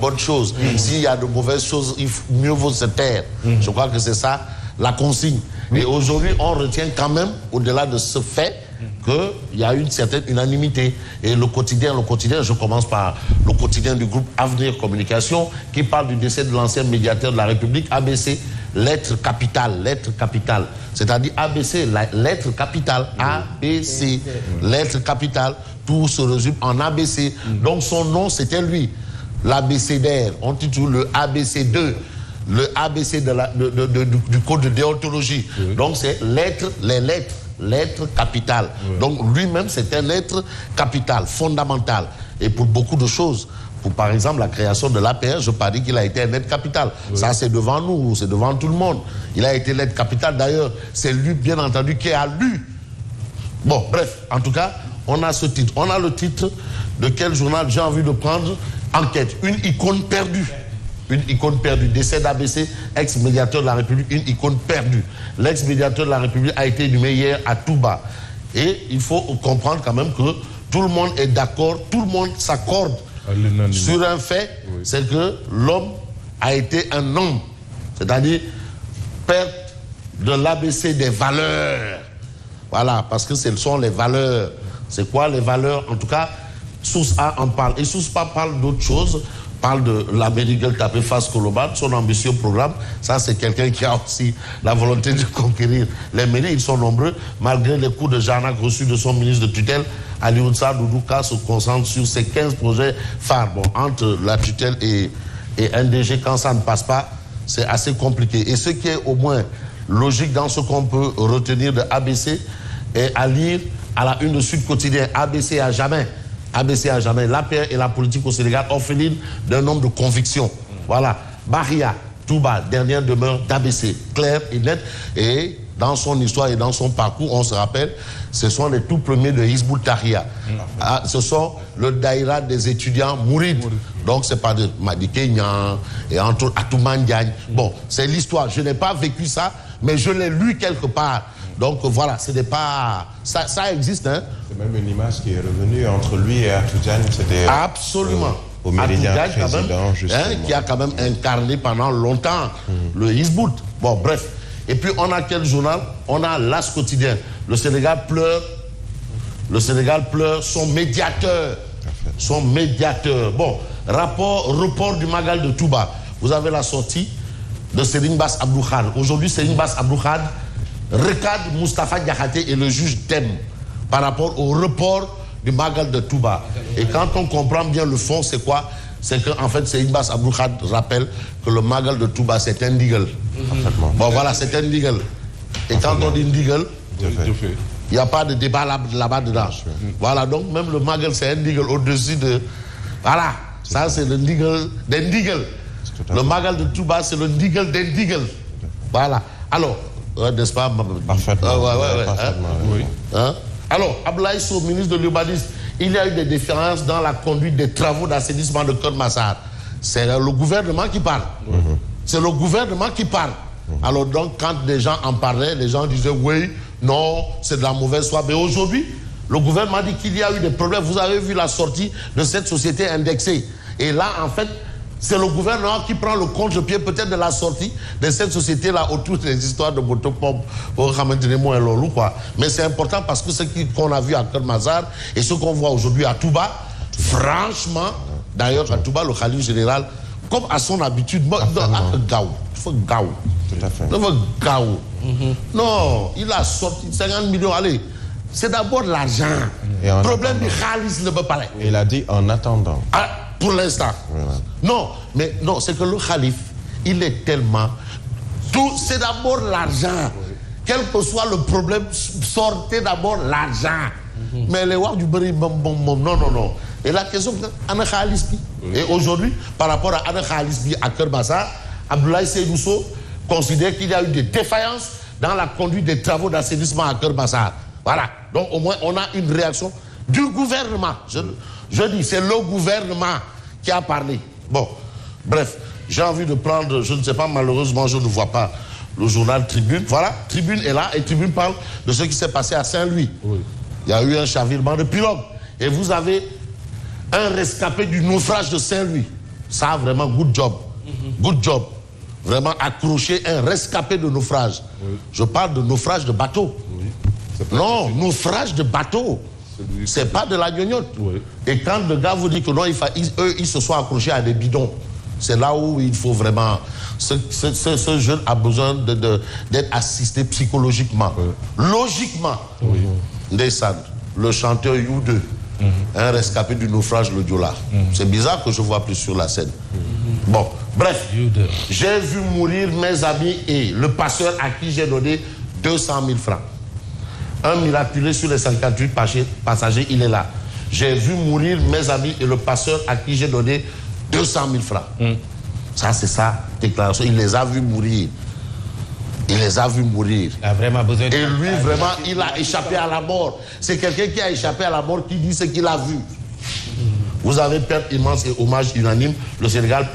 bonnes choses. S'il y a de mauvaises choses, mieux vaut se taire. Je crois que c'est ça la consigne. Et aujourd'hui, on retient quand même, au-delà de ce fait, qu'il y a une certaine unanimité. Et le quotidien, je commence par le quotidien du groupe Avenir Communication, qui parle du décès de l'ancien médiateur de la République, ABC, lettre capitale. C'est-à-dire ABC, lettre capitale, ABC, lettre capitale, tout se résume en ABC. Donc son nom, c'était lui. L'ABCDR, on titule le ABC2, le ABC du code de déontologie. Donc c'est lettres capitales. Donc lui-même, c'était lettre capitale, fondamentale. Et pour beaucoup de choses, pour par exemple la création de l'APR, je parie qu'il a été un lettre capitale. Ça, c'est devant nous, c'est devant tout le monde. Il a été lettre capitale. D'ailleurs, c'est lui, bien entendu, qui a lu. Bon, bref, en tout cas, on a ce titre. On a le titre de quel journal j'ai envie de prendre. Enquête, une icône perdue. Une icône perdue. Décès d'ABC, ex-médiateur de la République, une icône perdue. L'ex-médiateur de la République a été inhumé hier à Touba. Et il faut comprendre quand même que tout le monde est d'accord, tout le monde s'accorde sur un fait, c'est que l'homme a été un homme. C'est-à-dire perte de l'ABC des valeurs. Voilà, parce que ce sont les valeurs. C'est quoi les valeurs? En tout cas, Source A en parle. Et Source A parle d'autre chose, parle de la médical tapée face Koloban, son ambitieux programme. Ça, c'est quelqu'un qui a aussi la volonté de conquérir les mairies. Ils sont nombreux, malgré les coups de Jarnac reçus de son ministre de tutelle. Ali Oudsa Doudouka se concentre sur ses 15 projets phares. Bon, entre la tutelle et NDG, quand ça ne passe pas, c'est assez compliqué. Et ce qui est au moins logique dans ce qu'on peut retenir de ABC est à lire à la une de Sud Quotidien. ABC à jamais. ABC à jamais. L'APR et la politique au Sénégal, orpheline d'un homme de conviction. Voilà. Bahia, Touba, dernière demeure d'ABC. Claire et nette. Et dans son histoire et dans son parcours, on se rappelle, ce sont les tout premiers de Hizbut Tahrir. Ce sont le daïra des étudiants mourides. Donc c'est pas de Madi Kenyan et entre Atouman Diagne. Bon, c'est l'histoire. Je n'ai pas vécu ça, mais je l'ai lu quelque part. Donc voilà, ce n'est pas... Ça existe, hein. C'est même une image qui est revenue entre lui et Atoudjane. C'était absolument. Au Méridien président, qui a quand même incarné pendant longtemps le Hizbut. Bon, bref. Et puis on a quel journal? On a l'As quotidien. Le Sénégal pleure. Le Sénégal pleure son médiateur. Son médiateur. Bon, report du Magal de Touba. Vous avez la sortie de Serigne Bass Abdou Khadre. Aujourd'hui, Serigne Bass Abdou Khadre recadre Moustapha Diakhaté et le juge Dème par rapport au report du Magal de Touba. Et quand on comprend bien le fond, c'est quoi? C'est qu'en fait, Serigne Bass Abdou Khadre rappelle que le Magal de Touba, c'est un ndigal. Bon, voilà, c'est un ndigal. Et quand on dit ndigal, il n'y a pas de débat là-bas dedans. Voilà, donc même le Magal, c'est un ndigal au-dessus de... Voilà, ça c'est le ndigal des ndigal. Le Magal de Touba, c'est le ndigal des ndigal. Voilà. Alors, n'est-ce pas? Parfaitement. Oui. Hein? Alors, Abdoulaye Sow, ministre de l'urbanisme, il y a eu des différences dans la conduite des travaux d'assainissement de Keur Massar. C'est le gouvernement qui parle. C'est le gouvernement qui parle. Alors donc, quand des gens en parlaient, les gens disaient oui, non, c'est de la mauvaise foi. Mais aujourd'hui, le gouvernement dit qu'il y a eu des problèmes. Vous avez vu la sortie de cette société indexée. Et là, en fait, c'est le gouvernement qui prend le contre-pied peut-être de la sortie de cette société-là autour des histoires de motopompe. Mais c'est important parce que ce qu'on a vu à Keur Massar et ce qu'on voit aujourd'hui à Touba, franchement, d'ailleurs à Touba, le khalife général, comme à son habitude, Gaou. Tout à fait. Non, il a sorti 50 millions, allez. C'est d'abord l'argent. Le problème du khalis ne peut pas aller. Il a dit en attendant. Ah, pour l'instant. Voilà. Non, mais non, c'est que le calife, il est tellement... Tout, c'est d'abord l'argent. Quel que soit le problème, sortez d'abord l'argent. Mais les rois du Bari, non. Et la question, Anna Khalisbi. Et aujourd'hui, par rapport à Anna Khalisbi à Keur Massar, Abdoulaye Seydou Sow considère qu'il y a eu des défaillances dans la conduite des travaux d'assainissement à Keur Massar. Voilà. Donc au moins, on a une réaction du gouvernement. Je dis, c'est le gouvernement qui a parlé. Bon, bref, j'ai envie de prendre, je ne sais pas, malheureusement, je ne vois pas le journal Tribune. Voilà, Tribune est là et Tribune parle de ce qui s'est passé à Saint-Louis. Oui. Il y a eu un chavirement de pirogue. Et vous avez un rescapé du naufrage de Saint-Louis. Ça, vraiment, good job. Good job. Vraiment accrocher un rescapé de naufrage. Oui. Je parle de naufrage de bateau. Oui. Non, naufrage de bateau. C'est pas de la gnognotte. Oui. Et quand le gars vous dit que non, eux, ils se sont accrochés à des bidons, c'est là où il faut vraiment... Ce jeune a besoin d'être assisté psychologiquement. Oui. Logiquement. Oui. Ndeysaan, le chanteur You2, un rescapé du naufrage, le Diola. C'est bizarre que je ne vois plus sur la scène. Bon, bref, j'ai vu mourir mes amis et le passeur à qui j'ai donné 200 000 francs. Un miraculé sur les 58 passagers, il est là. J'ai vu mourir mes amis et le passeur à qui j'ai donné 200 000 francs. Ça, c'est sa déclaration. Il les a vus mourir. Il les a vus mourir. Il a vraiment besoin de... Et lui, vraiment, il a échappé à la mort. C'est quelqu'un qui a échappé à la mort qui dit ce qu'il a vu. Vous avez perte immense et hommage unanime. Le Sénégal